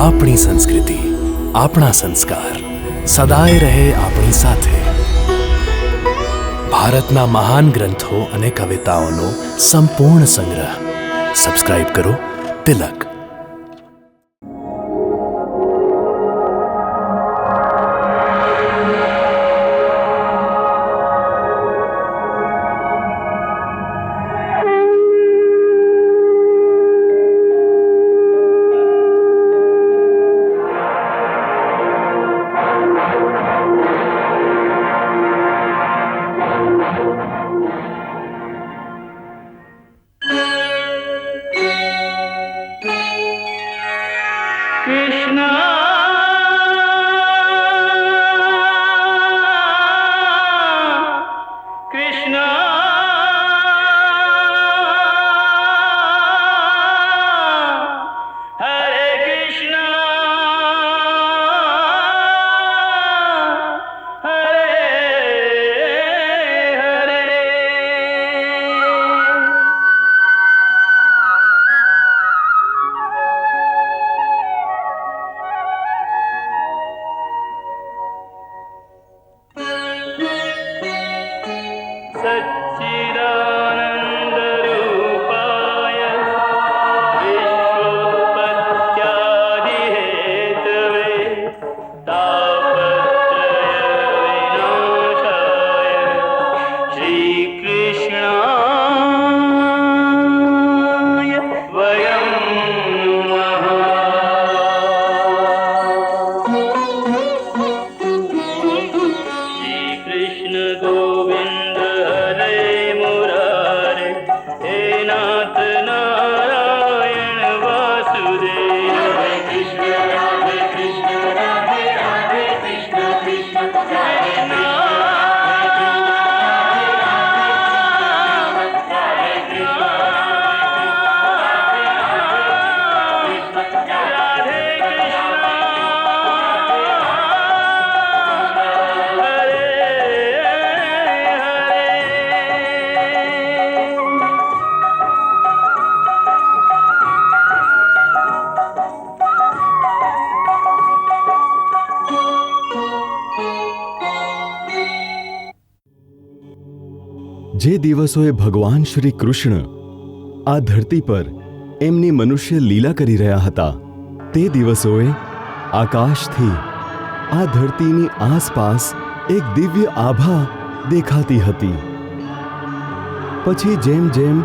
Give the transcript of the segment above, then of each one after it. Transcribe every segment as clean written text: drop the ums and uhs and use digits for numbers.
આપણી સંસ્કૃતિ, આપણા સંસ્કાર સદાય રહે આપણી સાથે. ભારતના મહાન ગ્રંથો અને કવિતાઓનો સંપૂર્ણ સંગ્રહ. સબસ્ક્રાઇબ કરો તિલક. જે દિવસોએ ભગવાન શ્રી કૃષ્ણ આ ધરતી પર એમની મનુષ્ય લીલા કરી રહ્યા હતા, તે દિવસોએ આકાશથી આ ધરતીની આસપાસ એક દિવ્ય આભા દેખાતી હતી. પછી જેમ જેમ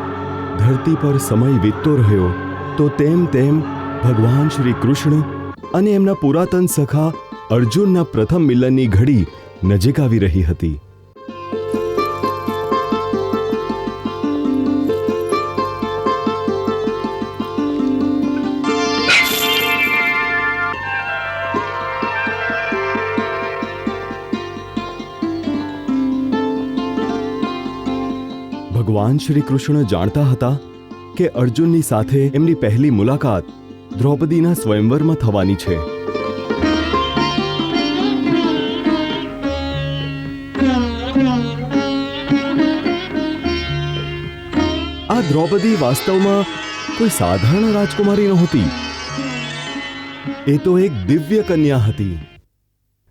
ધરતી પર સમય વીતતો રહ્યો તો તેમ તેમ ભગવાન શ્રી કૃષ્ણ અને એમના પુરાતન સખા અર્જુનના પ્રથમ મિલનની ઘડી નજીક આવી રહી હતી. ભગવાન શ્રી કૃષ્ણ જાણતા હતા કે અર્જુનની સાથે એમની પહેલી મુલાકાત દ્રૌપદીના સ્વયંવરમાં થવાની છે. આ દ્રૌપદી વાસ્તવમાં કોઈ સાધારણ રાજકુમારી નહોતી. એ તો એક દિવ્ય કન્યા હતી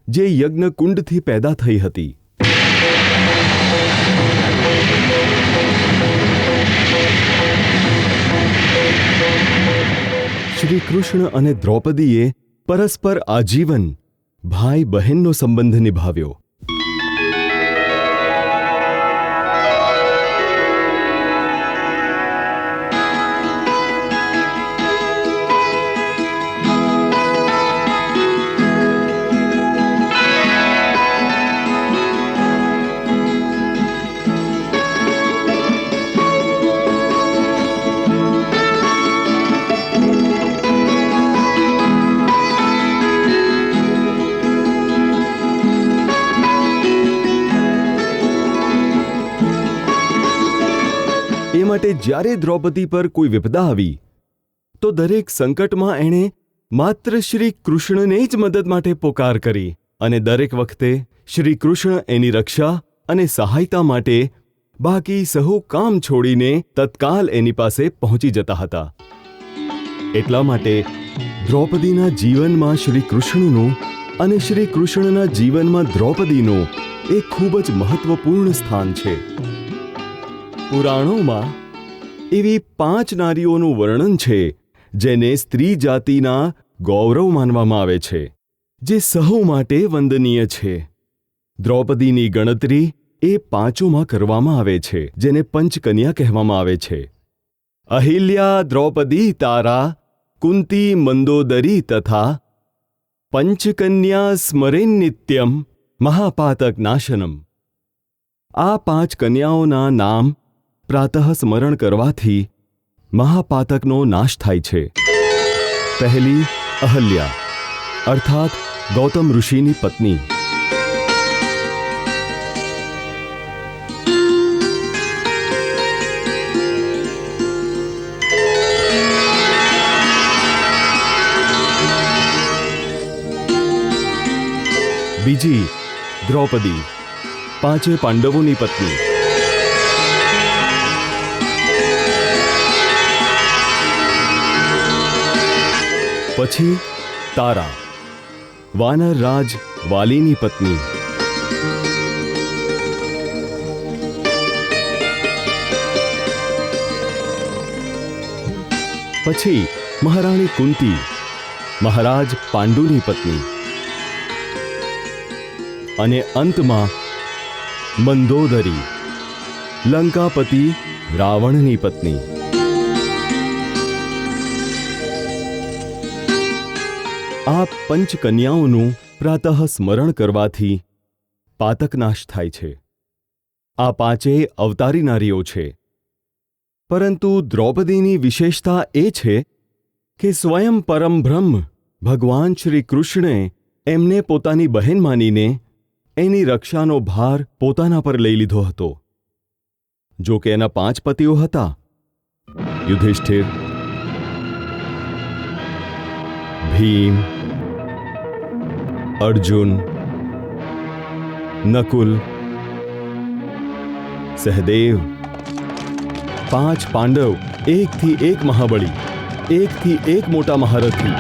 જે યજ્ઞ કુંડથી પેદા થઈ હતી. શ્રી કૃષ્ણ અને દ્રૌપદીએ પરસ્પર આજીવન ભાઈ બહેનનો સંબંધ નિભાવ્યો. એ માટે જ્યારે દ્રૌપદી પર કોઈ વિપદા આવી તો દરેક સંકટમાં એણે માત્ર શ્રી કૃષ્ણને જ મદદ માટે પોકાર કરી અને દરેક વખતે શ્રી કૃષ્ણ એની રક્ષા અને સહાયતા માટે બાકી સહુ કામ છોડીને તત્કાલ એની પાસે પહોંચી જતા હતા. એટલા માટે દ્રૌપદીના જીવનમાં શ્રી કૃષ્ણનું અને શ્રી કૃષ્ણના જીવનમાં દ્રૌપદીનું એક ખૂબ જ મહત્વપૂર્ણ સ્થાન છે. પુરાણોમાં એવી 5 નારીઓનું વર્ણન છે જેને સ્ત્રી જાતિના ગૌરવ માનવામાં આવે છે, જે સહુ માટે વંદનીય છે. દ્રૌપદીની ગણતરી એ 5ઓમાં કરવામાં આવે છે, જેને પંચકન્યા કહેવામાં આવે છે. અહિલ્યા, દ્રૌપદી, તારા, કુંતી, મંદોદરી તથા પંચકન્યા સ્મરેન નિત્યમ મહાપાતક નાશનમ. આ 5 કન્યાઓના નામ પ્રાતઃ સ્મરણ કરવાથી મહાપાતકનો નાશ થાય છે. પહેલી અહલ્યા, અર્થાત ગૌતમ ઋષિની પત્ની. બીજી દ્રૌપદી, 5 પાંડવોની પત્ની. પછી તારા, વાનર રાજ વાલીની પત્ની. પછી મહારાણી કુંતી, મહારાજ પાંડુની પત્ની. અને અંતમાં મંદોદરી, લંકાપતિ રાવણની પત્ની. આ પંચકન્યાઓનું પ્રાતઃ સ્મરણ કરવાથી પાતકનાશ થાય છે. આ 5 અવતારી નારીઓ છે. પરંતુ દ્રૌપદીની વિશેષતા એ છે કે સ્વયં પરમ બ્રહ્મ ભગવાન શ્રી કૃષ્ણે એમને પોતાની બહેન માનીને એની રક્ષાનો ભાર પોતાના પર લઈ લીધો હતો. જો કે એના 5 પતિઓ હતા: યુધિષ્ઠિર, ભીમ, અર્જુન, નકુલ, સહદેવ. 5 પાંડવ, એકથી એક મહાબળી, એકથી એક મોટા મહારથી.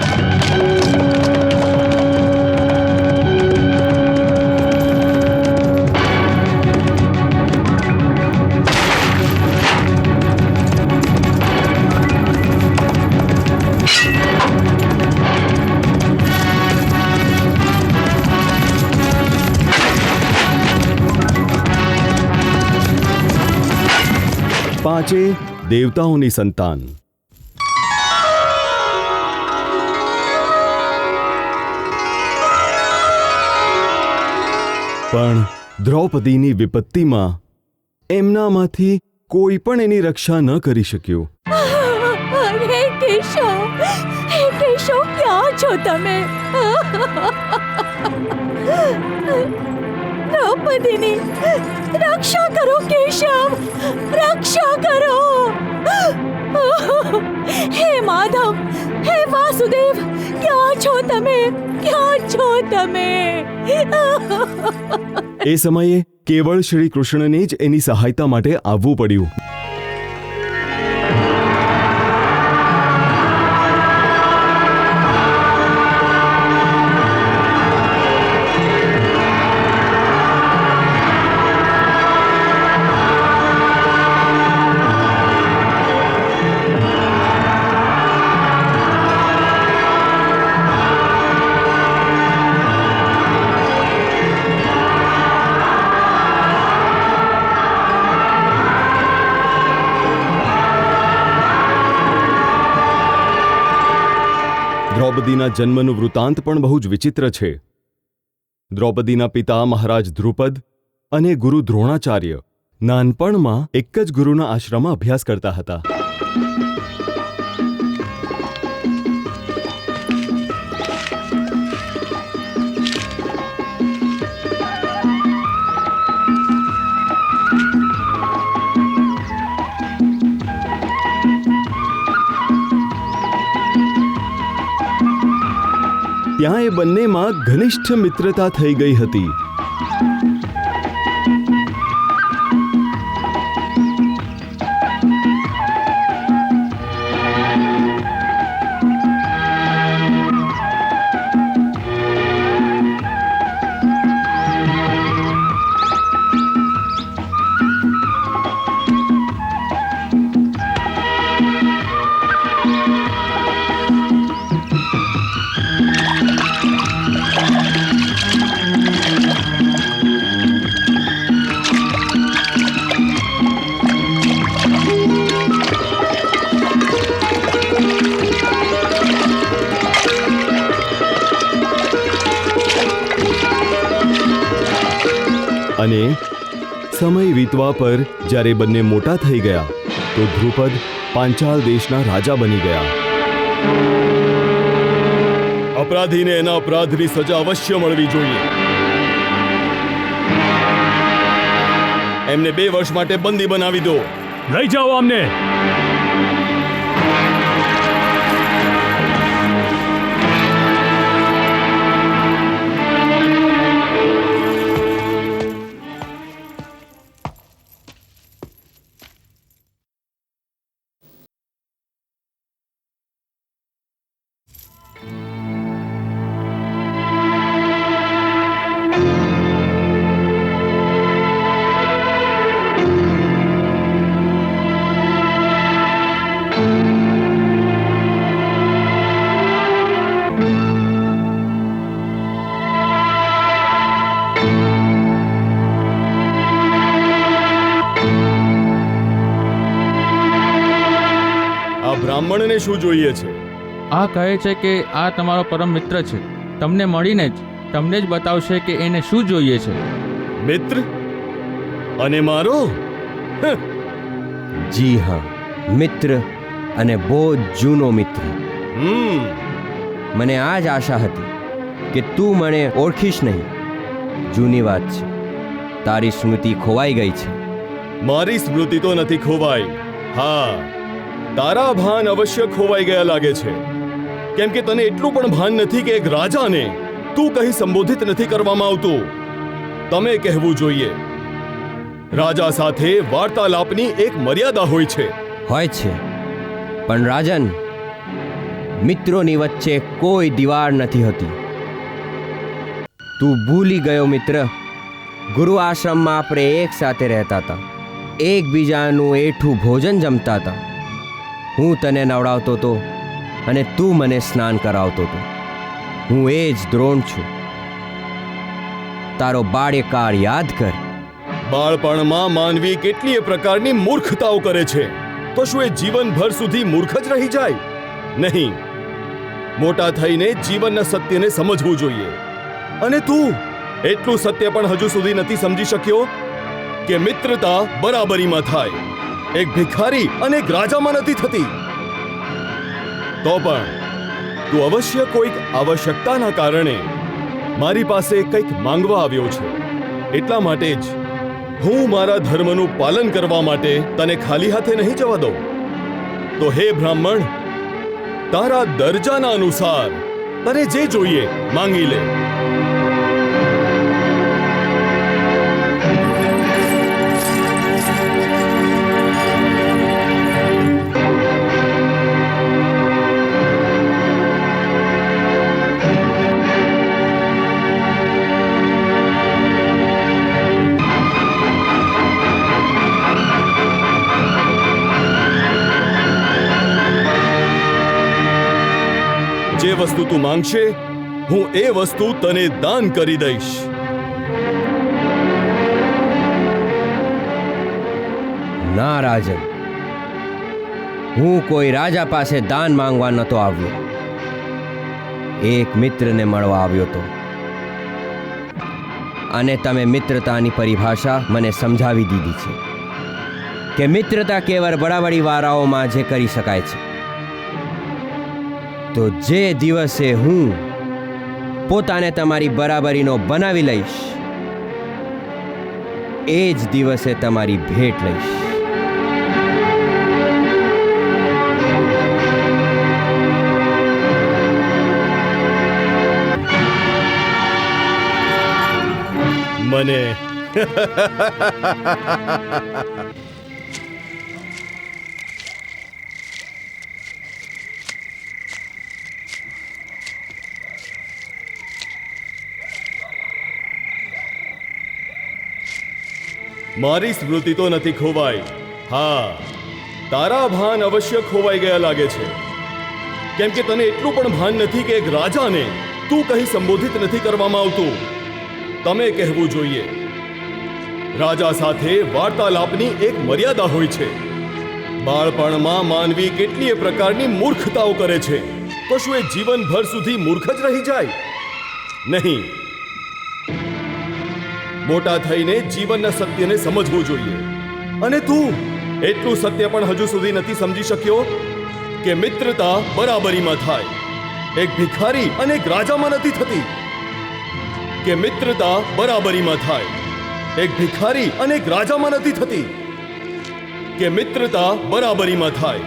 પાંચે દેવતાઓની સંતાન. પણ દ્રૌપદીની વિપત્તિમાં એમનામાંથી કોઈ પણ એની રક્ષા ન કરી શક્યું. હે કેશવ, હે કેશવ, ક્યાં છો તમે? દ્રૌપદીની રક્ષા કરો કેશવ, રક્ષા કરો. હે માધવ, હે વાસુદેવ, ક્યાં છો તમે? ક્યાં છો તમે? એ સમયે કેવળ શ્રી કૃષ્ણને જ એની સહાયતા માટે આવવું પડ્યું. દ્રૌપદીના જન્મનું વૃત્તાંત પણ બહુ જ વિચિત્ર છે. દ્રૌપદીના પિતા મહારાજ ધ્રુપદ અને ગુરુ દ્રોણાચાર્ય નાનપણમાં એક જ ગુરુના આશ્રમમાં અભ્યાસ કરતા હતા. ત્યાં એ બંનેમાં ઘનિષ્ઠ મિત્રતા થઈ ગઈ હતી. અને સમય વીતવા પર જ્યારે બંને મોટા થઈ ગયા તો ધ્રુપદ પાંચાલ દેશના રાજા બની ગયા. અપરાધીને એના અપરાધની સજા અવશ્ય મળવી જોઈએ. એમને 2 વર્ષ માટે બંદી બનાવી દો. લઈ જાઓ અમને. બ્રાહ્મણને શું જોઈએ છે? આ કહે છે કે આ તમારો પરમ મિત્ર છે. તમને મળીને જ તમને જ બતાવશે કે એને શું જોઈએ છે. મિત્ર? અને મારો? જી હા, મિત્ર, અને બહુ જૂનો મિત્ર. મને આ જ આશા હતી કે તું મને ઓળખીશ નહીં. જૂની વાત છે, તારી સ્મૃતિ ખોવાઈ ગઈ છે. મારી સ્મૃતિ તો નથી ખોવાઈ. હા, તારા ભાન અવશ્ય ખોવાઈ ગયા લાગે છે. કેમ કે તને એટલું પણ ભાન નથી કે એક રાજાને તું કહી સંબોધિત નથી કરવામાં આવતું. તમે કહેવું જોઈએ. રાજા સાથે વાર્તાલાપની એક મર્યાદા હોય છે. હોય છે, પણ રાજન, મિત્રોની વચ્ચે કોઈ દીવાલ નથી હોતી. તું ભૂલી ગયો મિત્ર. ગુરુ આશ્રમમાં આપણે એક સાથે રહેતા હતા, એકબીજાનું એઠું ભોજન જમતા હતા. હું તને નવડાવતો હતો અને તું મને સ્નાન કરાવતો હતો. હું એ જ દ્રોણ છું. તારો બાળ્યકાળ યાદ કર. બાળપણમાં માનવી કેટલીય પ્રકારની મૂર્ખતાઓ કરે છે, તો શું એ જીવનભર સુધી મૂર્ખ જ રહી જાય? નહીં, મોટા થઈને જીવનના સત્યને સમજવું જોઈએ. અને તું એટલું સત્ય પણ હજુ સુધી નથી સમજી શક્યો કે મિત્રતા બરાબરીમાં થાય. એક ભિખારી અને એક રાજામાં નથી થતી. તો પણ તું અવશ્ય કોઈક આવશ્યકતાના કારણે મારી પાસે કંઈક માંગવા આવ્યો છે. એટલા માટે જ હું મારા ધર્મનું પાલન કરવા માટે તને ખાલી હાથે નહીં જવા દઉં. તો હે બ્રાહ્મણ, તારા દરજાના અનુસાર તને જે જોઈએ માંગી લે. જે વસ્તુ તું માંગશે હું એ વસ્તુ તને દાન કરી દઈશ. ના રાજન, હું કોઈ રાજા પાસે દાન માંગવા નહોતો આવ્યો. એક મિત્રને મળવા આવ્યો હતો. અને તમે મિત્રતાની પરિભાષા મને સમજાવી દીધી છે કે મિત્રતા કેવળ બરાબરી વાળાઓમાં જે કરી શકાય છે. તો જે દિવસે હું પોતાને તમારી બરાબરીનો બનાવી લઈશ, એ જ દિવસે તમારી ભેટ લઈશ. મને મારી સ્મૃતિ તો નથી ખોવાઈ. હા, તારા ભાન અવશ્ય ખોવાઈ ગયા લાગે છે. કેમ કે તને એટલું પણ ભાન નથી કે એક રાજાને તું કહી સંબોધિત નથી કરવામાં આવતું. તમે કહેવું જોઈએ. રાજા સાથે વાર્તાલાપની એક મર્યાદા હોય છે. બાળપણમાં માનવી કેટલીય પ્રકારની મૂર્ખતાઓ કરે છે, તો શું એ જીવનભર સુધી મૂર્ખ જ રહી જાય? નહીં. મોટા થઈને જીવનના સત્યને સમજવું જોઈએ. અને તું એટલું સત્ય પણ હજુ સુધી નથી સમજી શક્યો કે મિત્રતા બરાબરીમાં થાય. એક ભિખારી અને એક રાજામાં નથી થતી. કે મિત્રતા બરાબરીમાં થાય. એક ભિખારી અને એક રાજામાં નથી થતી. કે મિત્રતા બરાબરીમાં થાય.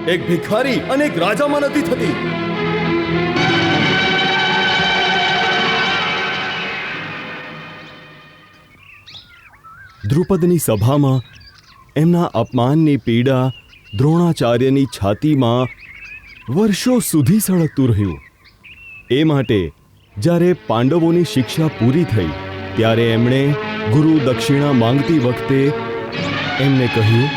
એક ભિખારી અને એક રાજામાં નથી થતી. દ્રુપદની સભામાં એમના અપમાનની પીડા દ્રોણાચાર્યની છાતીમાં વર્ષો સુધી સળગતું રહ્યું. એ માટે જ્યારે પાંડવોની શિક્ષા પૂરી થઈ ત્યારે એમણે ગુરુ દક્ષિણા માંગતી વખતે એમને કહ્યું,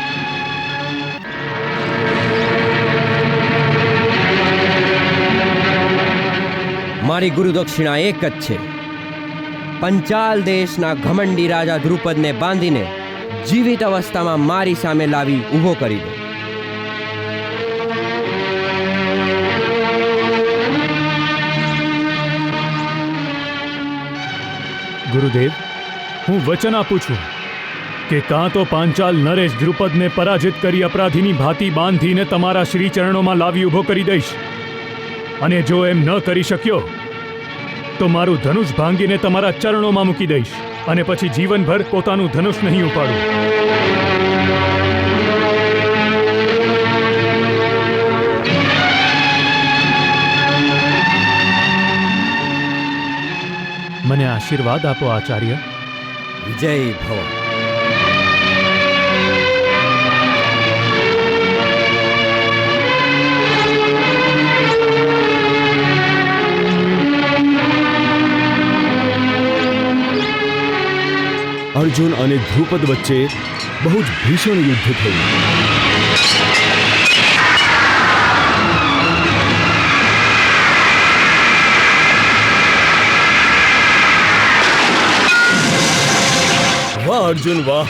મારી ગુરુ દક્ષિણા એક જ છે. પંચાલ દેશના ઘમંડી રાજા દ્રુપદને બાંધીને જીવિત અવસ્થામાં મારી સામે લાવી ઊભો કરી દો. ગુરુદેવ, હું વચન આપું છું કે કાં તો પાંચાલ નરેશ દ્રુપદને પરાજિત કરી અપરાધીની ભાંતિ બાંધીને તમારા શ્રી ચરણોમાં લાવી ઊભો કરી દઈશ, અને જો એમ ન કરી શક્યો તો મારું ધનુષ ભાંગીને તમારા ચરણોમાં મૂકી દઈશ, અને પછી જીવનભર પોતાનું ધનુષ નહીં ઉપાડું. મને આશીર્વાદ આપો આચાર્ય. જય ભવ. અર્જુન અને ધ્રુપદ વચ્ચે બહુ જ ભીષણ યુદ્ધ થયું. વાહ અર્જુન વાહ!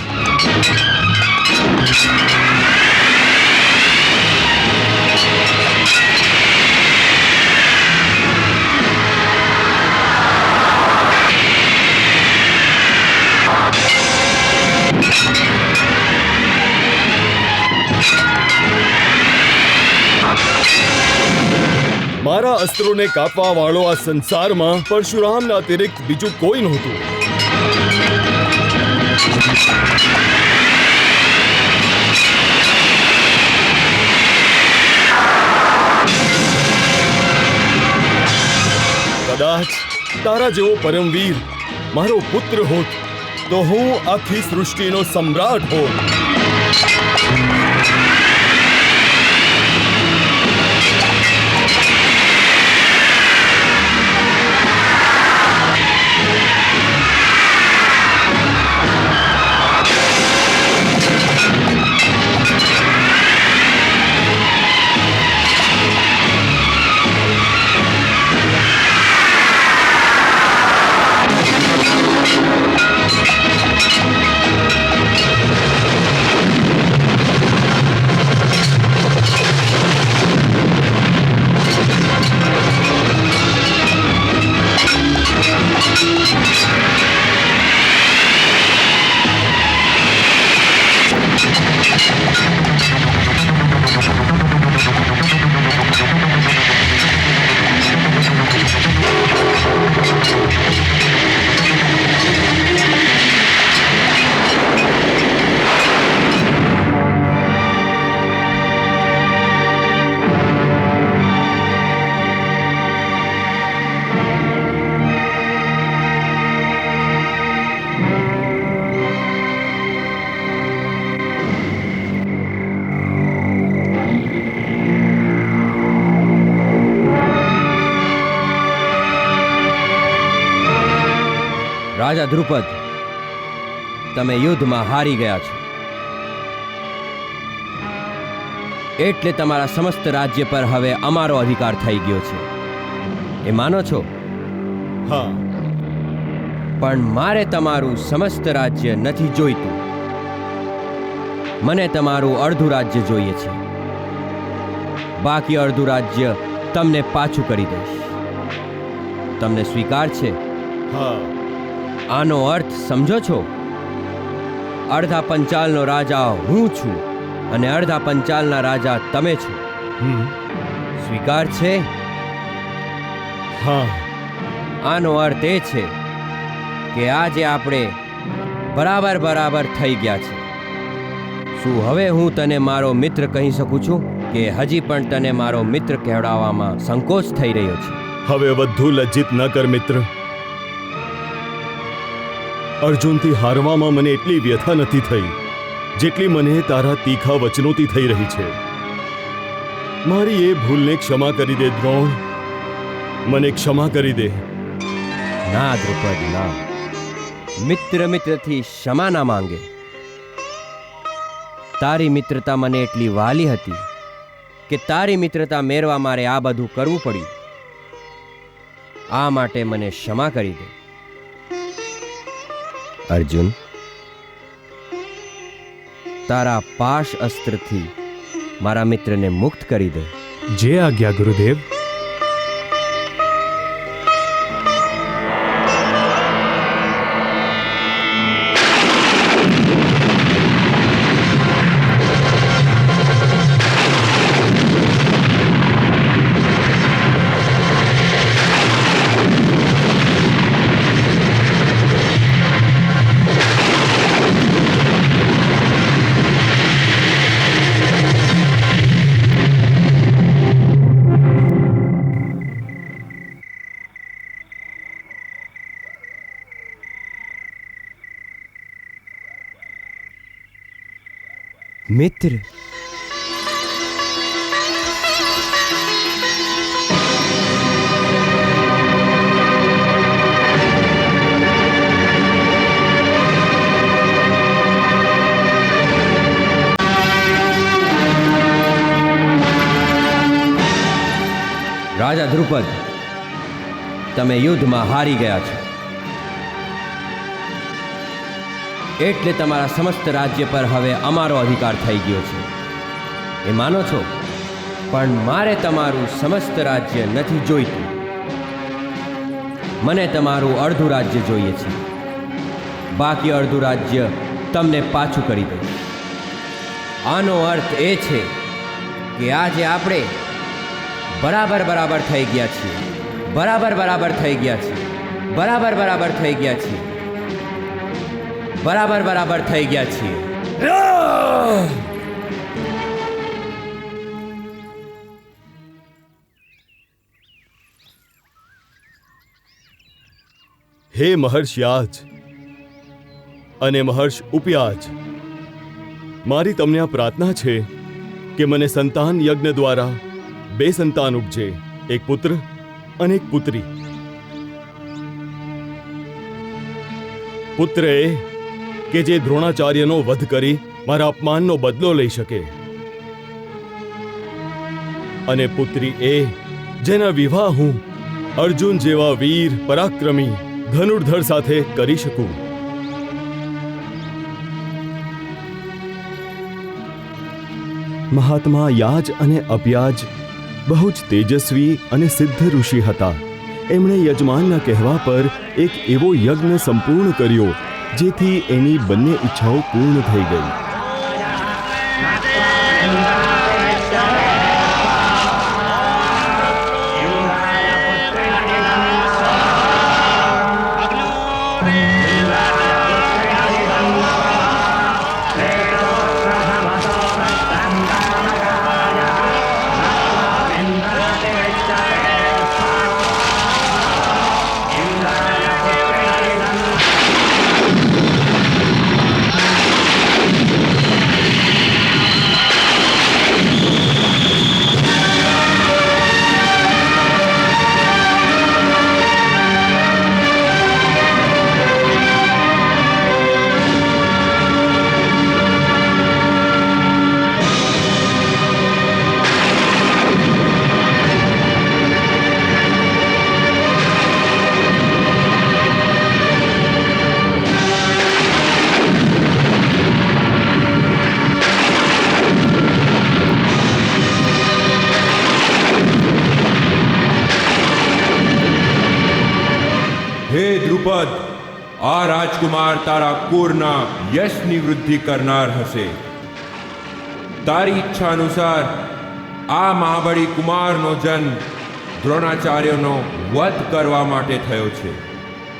મારા અસ્ત્રોને કાપવા વાળો આ સંસારમાં પરશુરામના અતિરિક્ત બીજું કોઈ નહોતું. કદાચ તારા જેવો પરમવીર મારો પુત્ર હોત તો હું આખી સૃષ્ટિનો સમ્રાટ હોત. રાજા દ્રુપદ, તમે યુદ્ધમાં હારી ગયા છો, એટલે તમારા સમસ્ત રાજ્ય પર હવે અમારો અધિકાર થઈ ગયો છે. એ માનો છો? હા. પણ મારે તમારું સમસ્ત રાજ્ય નથી જોઈતું. મને તમારું અડધું રાજ્ય જોઈએ છે. બાકી અડધું રાજ્ય તમને પાછું કરી દઈશ. તમને સ્વીકાર છે? હા. આનો અર્થ સમજો છો? અડધા પંચાલનો રાજા હું છું અને અડધા પંચાલના રાજા તમે છો. સ્વીકાર છે? હા. આનો અર્થ એ છે કે આજે આપણે બરાબર થઈ ગયા છે. શું હવે હું તને મારો મિત્ર કહી શકું છું કે હજી પણ તને મારો મિત્ર કહેવાવામાં સંકોચ થઈ રહ્યો છે? હવે વધુ લજ્જિત ન કર મિત્ર. અર્જુનથી હારવામાં મને એટલી વ્યથા નથી થઈ જેટલી મને તારા તીખા વચનોથી થઈ રહી છે. મારી એ ભૂલને ક્ષમા કરી દે દ્રોણ, મને ક્ષમા કરી દે. ના દ્રુપદ, ના. મિત્રથી ક્ષમા ના માંગે. તારી મિત્રતા મને એટલી વાલી હતી કે તારી મિત્રતા મેળવા મારે આ બધું કરવું પડ્યું. આ માટે મને ક્ષમા કરી દે. અર્જુન, તારા પાશ અસ્ત્રથી મારા મિત્રને મુક્ત કરી દે. જે આજ્ઞા ગુરુદેવ. મિત્ર, રાજા દ્રુપદ, તમે યુદ્ધમાં હારી ગયા છો. એટલે તમારા સમસ્ત રાજ્ય પર હવે અમારો અધિકાર થઈ ગયો છે, એ માનો છો? પણ મારે તમારું સમસ્ત રાજ્ય નથી જોઈતું. મને તમારું અડધું રાજ્ય જોઈએ છે. બાકી અડધું રાજ્ય તમને પાછું કરી દઈશ. આનો અર્થ એ છે કે આજે આપણે બરાબર થઈ ગયા છીએ. બરાબર થઈ ગયા છીએ. બરાબર થઈ ગયા છીએ. બરાબર થઈ ગયા છીએ. હે મહર્ષિ યાજ અને મહર્ષ ઉપયાજ, મારી તમને આ પ્રાર્થના છે કે મને સંતાન યજ્ઞ દ્વારા 2 સંતાન ઉપજે, એક પુત્ર અને એક પુત્રી. પુત્ર એ કે જે દ્રોણાચાર્યનો વધ કરી મારા અપમાનનો બદલો લઈ શકે, અને પુત્રી એ જેના વિવાહ હું અર્જુન જેવા વીર પરાક્રમી ધનુર્ધર સાથે કરી શકું. મહાત્મા યાજ અને અપયાજ બહુ જ તેજસ્વી અને સિદ્ધ ઋષિ હતા. એમણે યજમાનના કહેવા પર એક એવો યજ્ઞ સંપૂર્ણ કર્યો જેથી એની બંને ઈચ્છાઓ પૂર્ણ થઈ ગઈ. આ રાજકુમાર તારા કુળના યશની વૃદ્ધિ કરનાર હશે. તારી ઈચ્છા અનુસાર આ મહાબળી કુમારનો જન્મ દ્રોણાચાર્યનો વધ કરવા માટે થયો છે.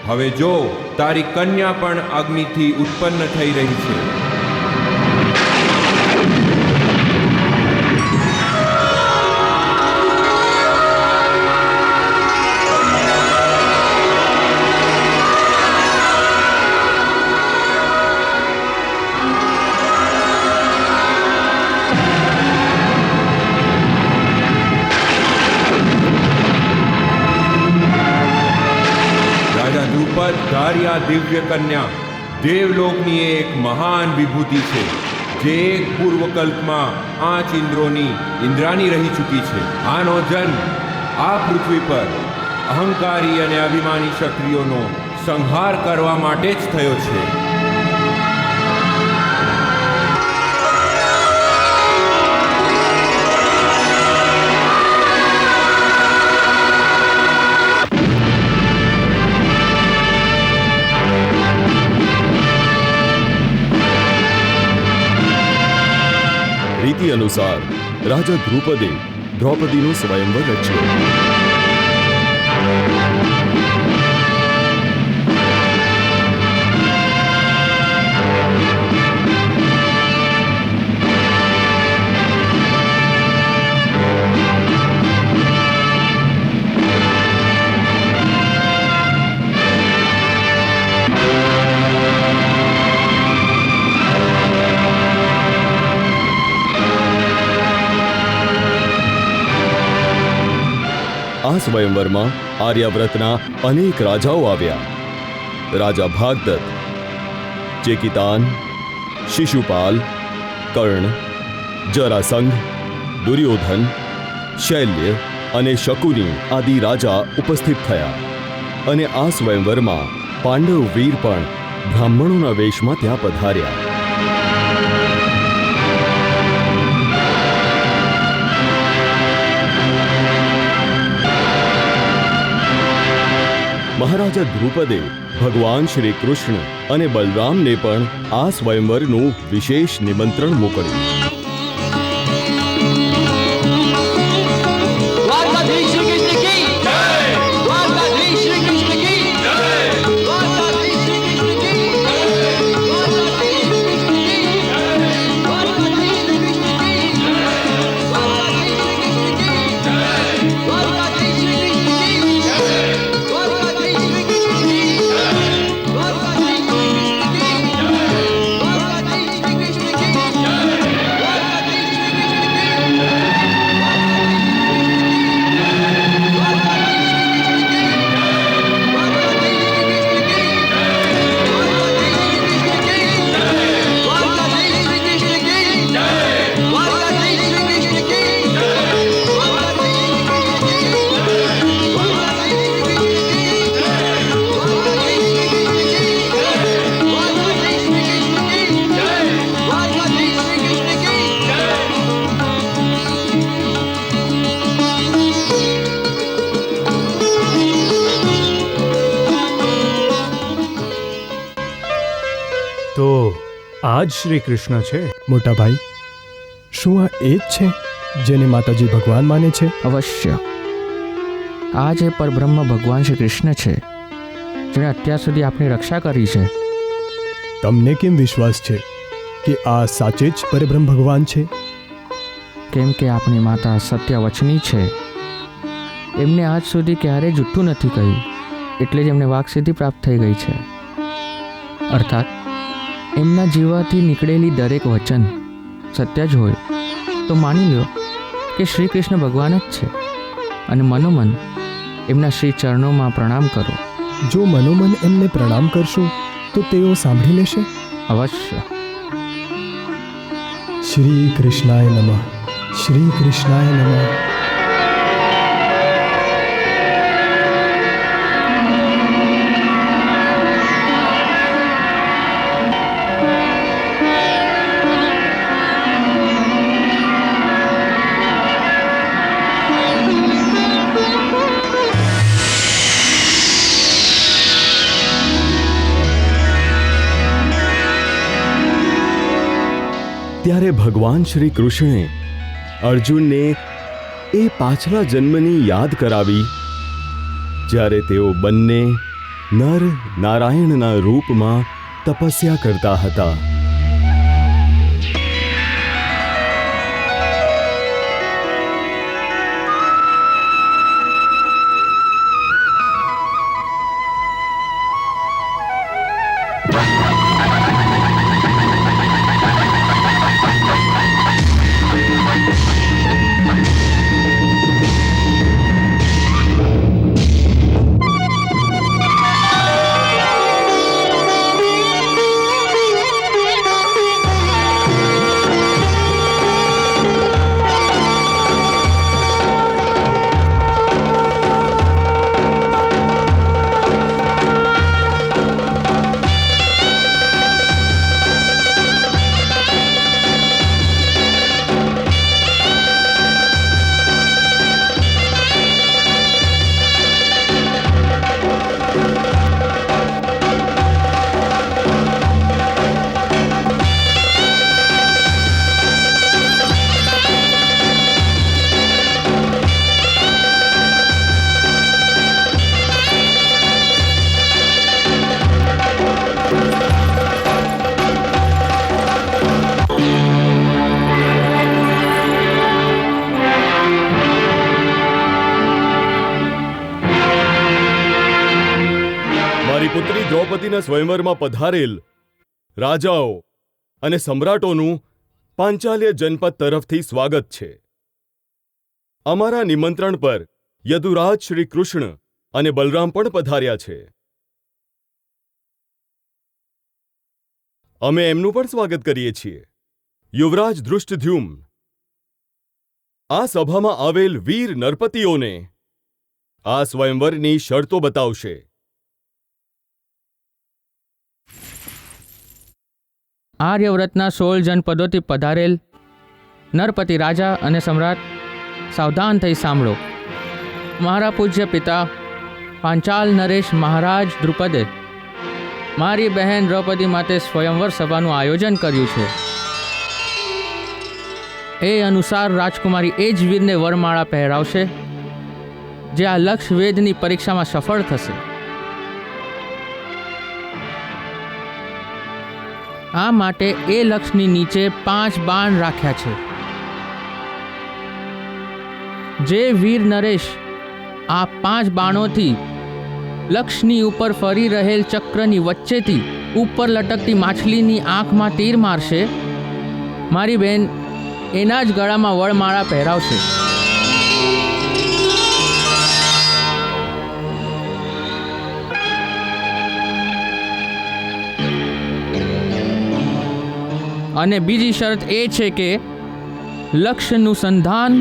હવે જો તારી કન્યા પણ અગ્નિથી ઉત્પન્ન થઈ રહી છે. તારી આ દિવ્ય કન્યા દેવલોકની એક મહાન વિભૂતિ છે, જે એક પૂર્વકલ્પમાં 5 ઇન્દ્રોની ઇન્દ્રાણી રહી ચૂકી છે. આનો જન્મ આ પૃથ્વી પર અહંકારી અને અભિમાની ક્ષત્રિયોનો સંહાર કરવા માટે જ થયો છે. રીતિ અનુસાર રાજા દ્રુપદે દ્રૌપદીનું સ્વયંવર રચ્યું. આ સ્વયંવરમાં આર્યાવ્રતના અનેક રાજાઓ આવ્યા. રાજા ભાગદત્ત, ચેકિતાન, શિશુપાલ, કર્ણ, જરાસંઘ, દુર્યોધન, શૈલ્ય અને શકુની આદિ રાજા ઉપસ્થિત થયા. અને આ સ્વયંવરમાં પાંડવ વીર પણ બ્રાહ્મણોના વેશમાં ત્યાં પધાર્યા. મહારાજા દ્રુપદે ભગવાન શ્રી કૃષ્ણ અને બલરામને પણ આ સ્વયંવરનું વિશેષ નિમંત્રણ મોકલ્યું. તો આજ શ્રી કૃષ્ણ છે? મોટા ભાઈ, શું આ એ જ છે જેને માતાજી ભગવાન માને છે? અવશ્ય. આ જે પરબ્રહ્મ ભગવાન શ્રી કૃષ્ણ છે, જેણે અત્યાર સુધી આપણી રક્ષા કરી છે. તમને કેમ વિશ્વાસ છે કે આ સાચે જ પરબ્રહ્મ ભગવાન છે? કેમ કે આપણી માતા સત્યવચની છે. એમને આજ સુધી ક્યારેય જૂઠું નથી કહ્યું, એટલે જ એમને વાક્સિદ્ધિ પ્રાપ્ત થઈ ગઈ છે. અર્થાત એમના જીવાથી નીકળેલી દરેક વચન સત્ય જ હોય તો માની લો કે શ્રી કૃષ્ણ ભગવાન જ છે, અને મનોમન એમના શ્રી ચરણોમાં પ્રણામ કરો. જો મનોમન એમને પ્રણામ કરશો તો તેઓ સાંભળી લેશે? અવશ્ય. શ્રી કૃષ્ણાય નમઃ, શ્રી કૃષ્ણાય નમઃ. ત્યારે ભગવાન શ્રી કૃષ્ણે અર્જુનને એ પાછલા જન્મની યાદ કરાવી જ્યારે તેઓ બંને નર નારાયણના રૂપમાં તપસ્યા કરતા હતા. પુત્રી દ્રૌપદીના સ્વયંવરમાં પધારેલ રાજાઓ અને સમ્રાટોનું પાંચાલ્ય જનપદ તરફથી સ્વાગત છે. અમારા નિમંત્રણ પર યદુરાજ શ્રી કૃષ્ણ અને બલરામ પણ પધાર્યા છે. અમે એમનું પણ સ્વાગત કરીએ છીએ. યુવરાજ ધૃષ્ટદ્યુમ્ન આ સભામાં આવેલ વીર નરપતિઓને આ સ્વયંવરની શરતો બતાવશે. આર્યવ્રતના 16 જનપદોથી પધારેલ નરપતિ રાજા અને સમ્રાટ સાવધાન થઈ સાંભળો. મારા પૂજ્ય પિતા પાંચાલ નરેશ મહારાજ દ્રુપદે મારી બહેન દ્રૌપદી માટે સ્વયંવર સભાનું આયોજન કર્યું છે. એ અનુસાર રાજકુમારી એ જ વીરને વરમાળા પહેરાવશે જે આ લક્ષ વેદની પરીક્ષામાં સફળ થશે. આ માટે એ લક્ષની નીચે 5 બાણ રાખ્યા છે. જે વીર નરેશ આ 5 બાણોથી લક્ષની ઉપર ફરી રહેલ ચક્રની વચ્ચેથી ઉપર લટકતી માછલીની આંખમાં તીર મારશે, મારી બહેન એના જ ગળામાં વળમાળા પહેરાવશે. અને બીજી શરત એ છે કે લક્ષ્યનું સંધાન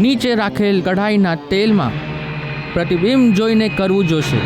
નીચે રાખેલ કઢાઈના તેલમાં પ્રતિબિંબ જોઈને કરવું જોશે.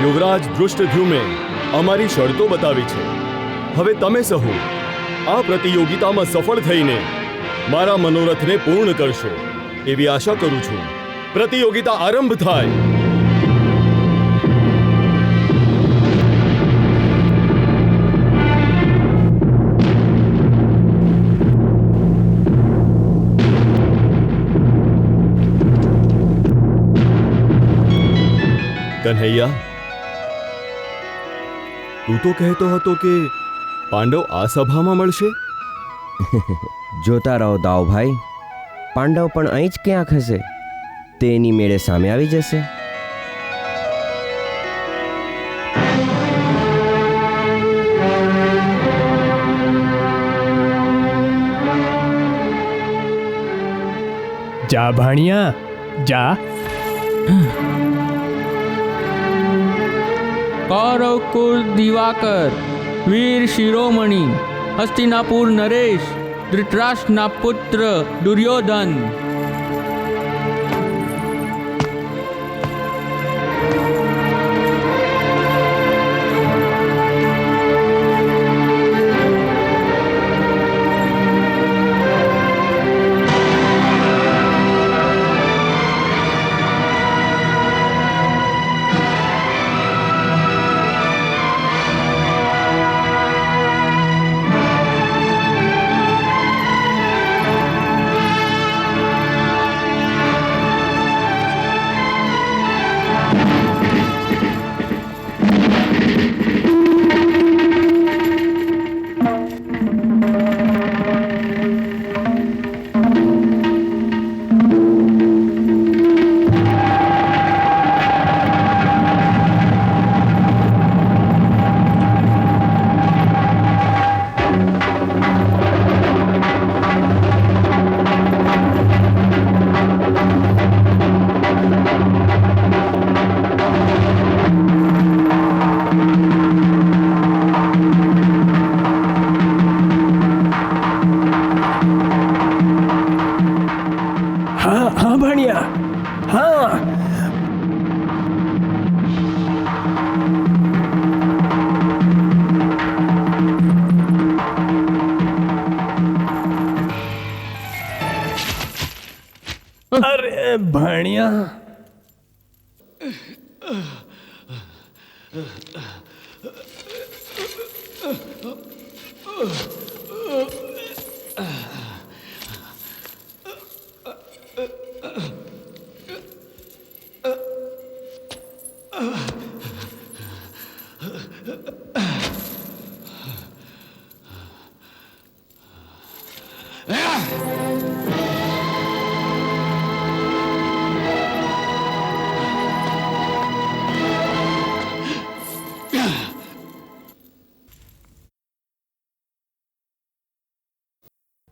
યુવરાજ ધૃષ્ટદ્યુમ્ને અમારી શરતો બતાવી છે. હવે તમે સહુ આ પ્રતિયોગિતામાં સફળ થઈને મારા મનોરથને પૂર્ણ કરશો એવી આશા કરું છું. પ્રતિયોગિતા આરંભ થાય. કન્હૈયા, તું તો કહેતો હતો કે પાંડવ આ સભામાં મળશે. જોતા રહો દાવભાઈ, પાંડવ પણ અહીં જ ક્યાંક હશે. તેની મેળે સામે આવી જશે. જા ભાણિયા જા. કૌરવ કુલ દિવાકર, વીર શિરોમણી, હસ્તિનાપુર નરેશ, ધૃતરાષ્ટ્રના પુત્ર દુર્યોધન. હા હા ભાણિયા હા. અરે ભાણિયા.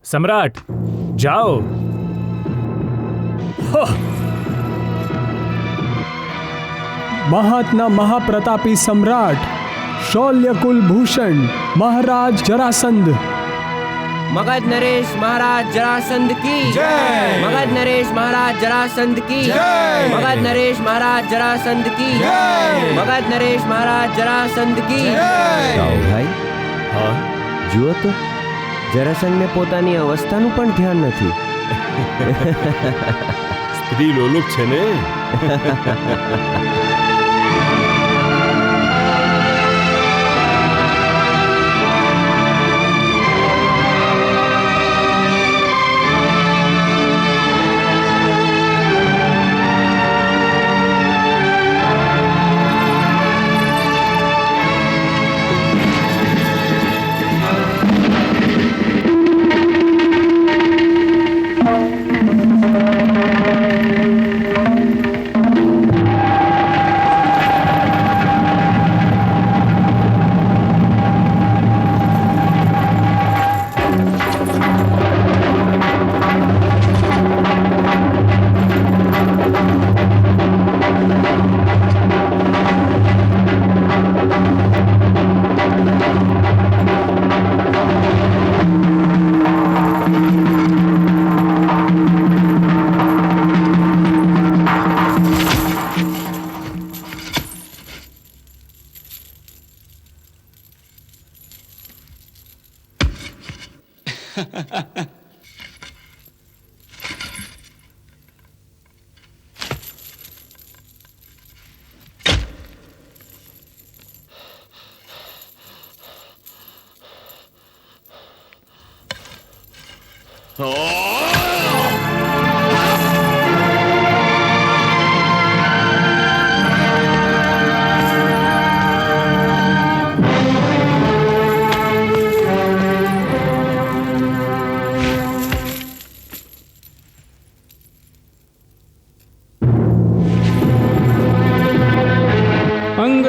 સમ્રાટ જાઓ. મહાત્ના મહાપ્રતાપી સમ્રાટ શૌલ્યકુલ ભૂષણ મહારાજ જરાસંધ. મગધ નરેશ મહારાજ જરાસંધ કી જય. મગધ નરેશ મહારાજ જરાસંધ કી જય. મગધ નરેશ મહારાજ જરાસંધ કી જય. મગધ નરેશ મહારાજ જરાસંધ કી જય. ભાઈ હા જુઓ તો જરાસંધને પોતાની અવસ્થાનું પણ ધ્યાન નથી. સ્ત્રી લોલુપ છે ને.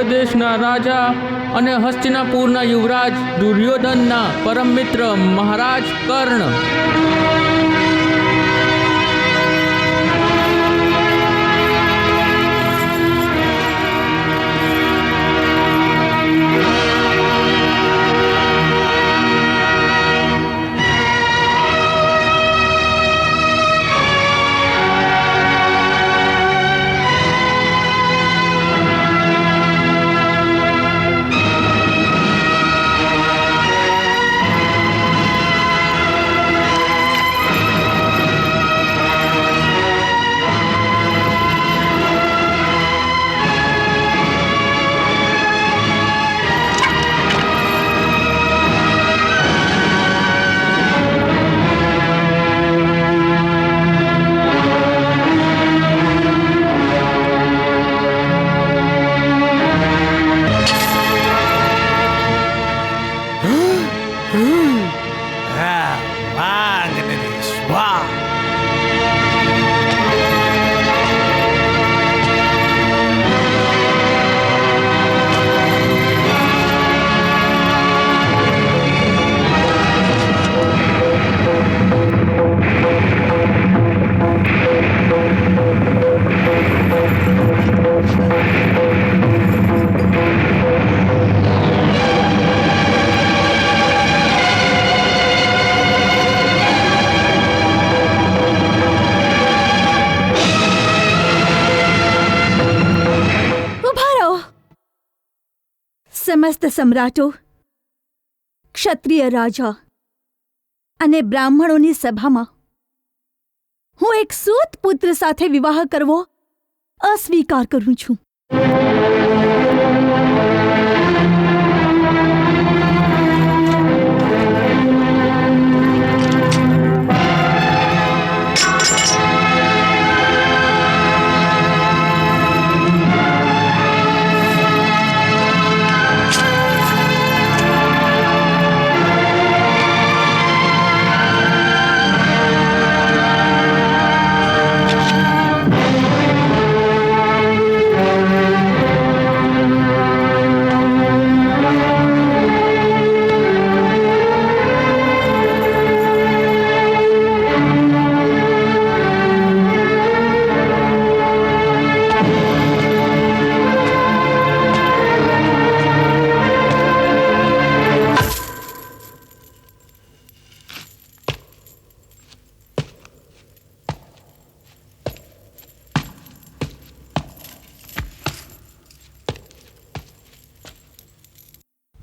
દેશના રાજા અને હસ્તિનાપુરના યુવરાજ દુર્યોધનના પરમ મિત્ર મહારાજ કર્ણ. સમસ્ત સમ્રાટો, ક્ષત્રિય રાજા અને બ્રાહ્મણોની સભામાં હું એક સૂત પુત્ર સાથે વિવાહ કરવો અસ્વીકાર કરું છું.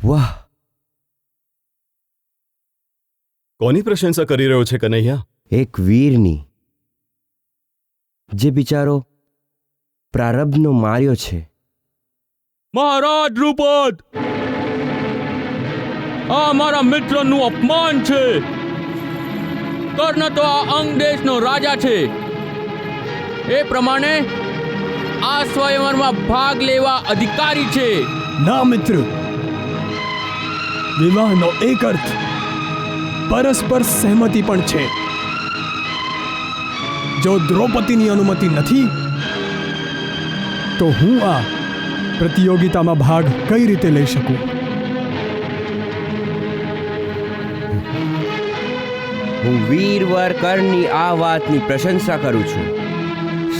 વાહ! કોની પ્રશંસા કરી રહ્યો છે કનૈયા? એક વીરની, જે બિચારો પ્રારબ્ધનો માર્યો છે. મહારાજ દ્રુપદ, આ મારા મિત્રનું અપમાન છે. કર્ણ તો આ અંગ દેશનો રાજા છે. એ પ્રમાણે આ સ્વયંવરમાં ભાગ લેવા અધિકારી છે. ના મિત્ર, વિવાહનો એક અર્થ પરસ્પર સહેમતિ પણ છે. જો દ્રૌપદીની અનુમતિ નથી તો હું આ પ્રતિયોગિતામાં ભાગ કઈ રીતે લઈ શકું? હું વીરવર કર્ણની આ વાતની પ્રશંસા કરું છું.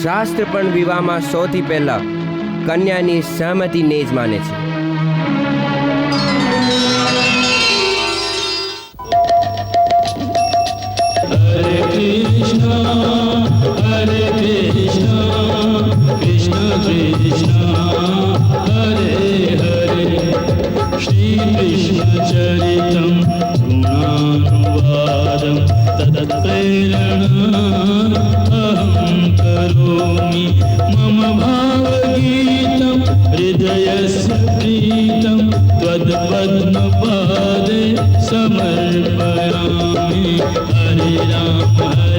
શાસ્ત્ર પણ વિવાહમાં સૌથી પહેલા કન્યાની સહમતિને જ માને છે. श्रीकृष्णचरितं गुणानुवादं तत्प्रेरणा अहं करोमि. मम भावगीतं हृदयस्य प्रीतं त्वत्पद्मपादे समर्पयामि. हरे राम